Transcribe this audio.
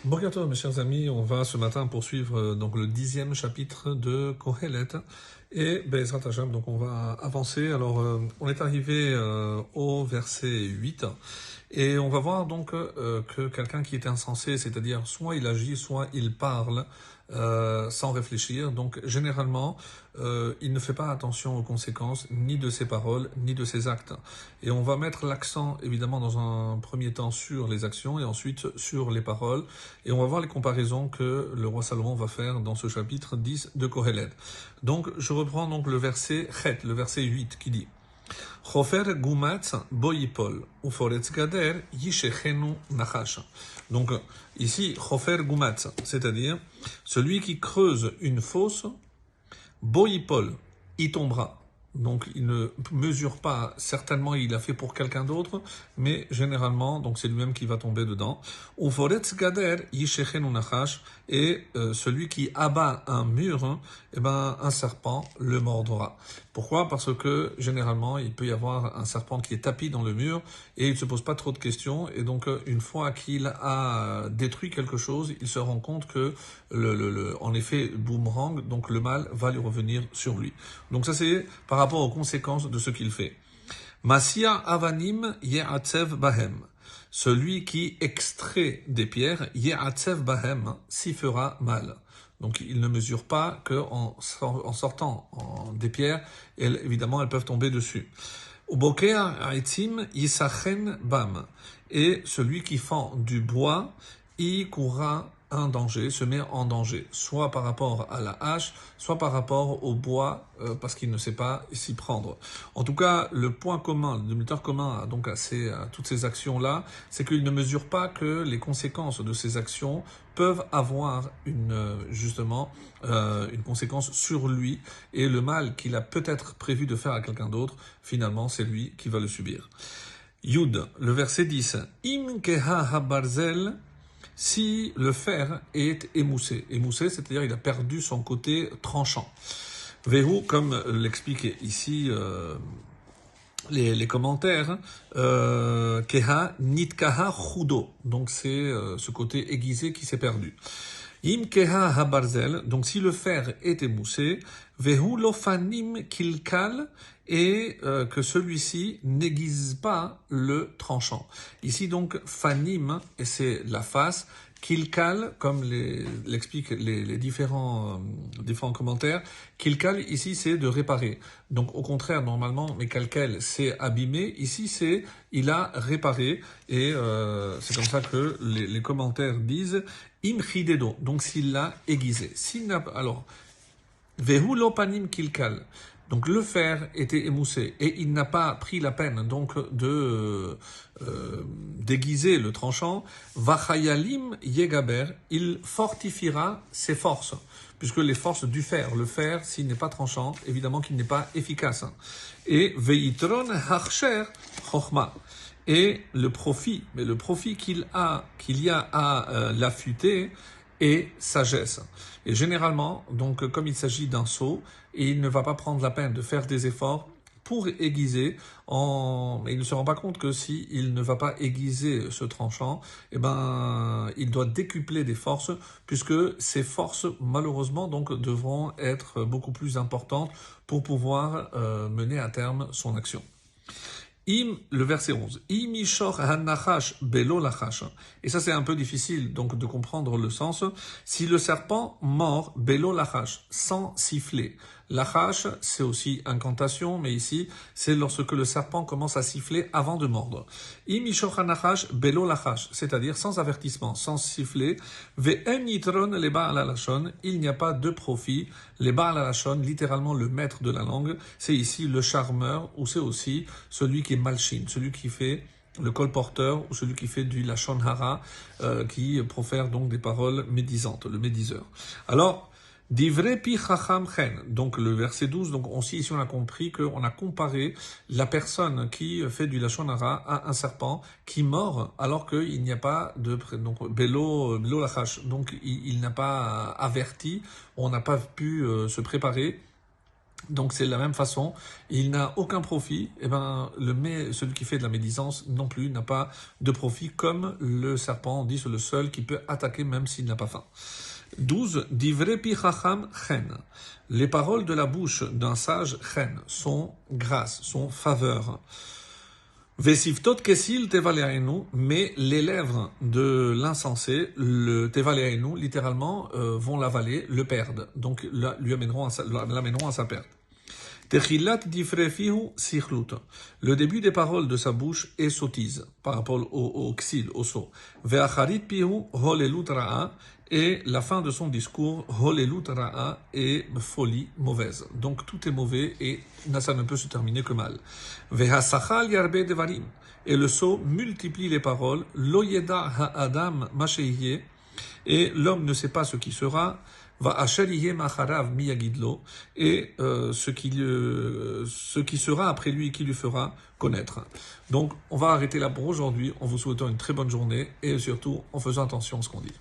Bonjour à tous mes chers amis, on va ce matin poursuivre donc le 10e chapitre de Kohelet et Bezrat Hashem, donc on va avancer. Alors on est arrivé au verset 8 et on va voir donc que quelqu'un qui est insensé, c'est-à-dire soit il agit, soit il parle sans réfléchir, donc généralement il ne fait pas attention aux conséquences ni de ses paroles ni de ses actes. Et on va mettre l'accent évidemment dans un premier temps sur les actions et ensuite sur les paroles. Et on va voir les comparaisons que le roi Salomon va faire dans ce chapitre 10 de Kohelet. Donc je reprends donc le verset Chet, le verset 8 qui dit Chofer gumatz boyipol uforetz gader yishechenu nachash. Donc ici Chofer gumatz, c'est-à-dire celui qui creuse une fosse, boyipol, y tombera. Donc il ne mesure pas, certainement il l'a fait pour quelqu'un d'autre, mais généralement, donc c'est lui-même qui va tomber dedans. Et celui qui abat un mur, eh ben, un serpent le mordra. Pourquoi? Parce que généralement il peut y avoir un serpent qui est tapi dans le mur et il ne se pose pas trop de questions. Et donc une fois qu'il a détruit quelque chose, il se rend compte que en effet, boomerang, donc le mal va lui revenir sur lui. Donc ça c'est par rapport aux conséquences de ce qu'il fait. Masia avanim ye'atzev bahem. Celui qui extrait des pierres, ye'atzev bahem, s'y fera mal. Donc il ne mesure pas qu'en sortant des pierres, évidemment elles peuvent tomber dessus. Ubokea aitzim yisachen bam. Et celui qui fend du bois, y courra un danger, se met en danger, soit par rapport à la hache, soit par rapport au bois, parce qu'il ne sait pas s'y prendre. En tout cas, le point commun, le dénominateur commun donc à toutes ces actions-là, c'est qu'il ne mesure pas que les conséquences de ces actions peuvent avoir justement une conséquence sur lui, et le mal qu'il a peut-être prévu de faire à quelqu'un d'autre, finalement, c'est lui qui va le subir. Yud, le verset 10. Im keha habarzel. Si le fer est émoussé, c'est-à-dire il a perdu son côté tranchant. Vehu, comme l'expliquent ici les commentaires, keha nitkaha chudo, donc c'est ce côté aiguisé qui s'est perdu. Im keha habarzel, donc si le fer est émoussé, vehu lofanim kilkal, et que celui-ci n'aiguise pas le tranchant. Ici donc fanim, et c'est la face, kilkal, comme l'expliquent les différents commentaires, kilkal ici c'est de réparer. Donc au contraire, normalement, mais kalkel c'est abîmé, ici c'est il a réparé, et c'est comme ça que les commentaires disent im chidedo, donc s'il l'a aiguisé. S'il n'a pas, alors, vehu lopanim kilkal. Donc le fer était émoussé et il n'a pas pris la peine donc de déguiser le tranchant. Vachayalim yegaber, il fortifiera ses forces, puisque les forces du fer, le fer s'il n'est pas tranchant, évidemment qu'il n'est pas efficace. Et veitron harcher chochma. Et le profit qu'il y a à l'affûter et sagesse. Et généralement, donc comme il s'agit d'un seau, et il ne va pas prendre la peine de faire des efforts pour aiguiser, mais il ne se rend pas compte que si il ne va pas aiguiser ce tranchant, eh ben, il doit décupler des forces, puisque ces forces, malheureusement, donc, devront être beaucoup plus importantes pour pouvoir mener à terme son action. Le verset 11. Imishor hanachash belo lachash. Et ça, c'est un peu difficile, donc, de comprendre le sens. Si le serpent mord belo lachash, sans siffler. Lachash, c'est aussi incantation, mais ici, c'est lorsque le serpent commence à siffler avant de mordre. Imishor hanachash belo lachash, c'est-à-dire sans avertissement, sans siffler. Ve'en yitron le ba'al halashon, il n'y a pas de profit. Les ba'al halashon, littéralement le maître de la langue, c'est ici le charmeur, ou c'est aussi celui qui est malchine, celui qui fait le colporteur ou celui qui fait du lachon hara, qui profère donc des paroles médisantes, le médiseur. Alors, divrei pi chacham chen, donc le verset 12, donc ici on a compris qu'on a comparé la personne qui fait du lachon hara à un serpent qui mord alors qu'il n'y a pas de, donc belo lachash, donc il n'a pas averti, on n'a pas pu se préparer Donc c'est de la même façon, il n'a aucun profit, et ben celui qui fait de la médisance non plus n'a pas de profit, comme le serpent, on dit, c'est le seul qui peut attaquer même s'il n'a pas faim. 12. Divrei pi chacham chen. Les paroles de la bouche d'un sage chen sont grâce, sont faveur. Vesivtot kesil tevaleinu, mais les lèvres de l'insensé, le tevaleinu, littéralement, vont l'avaler, le perdre. Donc l'amèneront à sa perte. Techilat difrefihu sichlut. Le début des paroles de sa bouche est sottise, par rapport au xil, au sot. Ve'acharit pihu holelut ra'a. Et la fin de son discours, holelut ra'a, est folie mauvaise. Donc tout est mauvais et ça ne peut se terminer que mal. Ve'hasachal yarbe devarim. Et le sot multiplie les paroles. Lo yeda ha'adam masheiye. Et l'homme ne sait pas ce qui sera. Va achaliye macharav miyagidlo, et ce qui sera après lui et qui lui fera connaître. Donc on va arrêter là pour aujourd'hui, en vous souhaitant une très bonne journée et surtout en faisant attention à ce qu'on dit.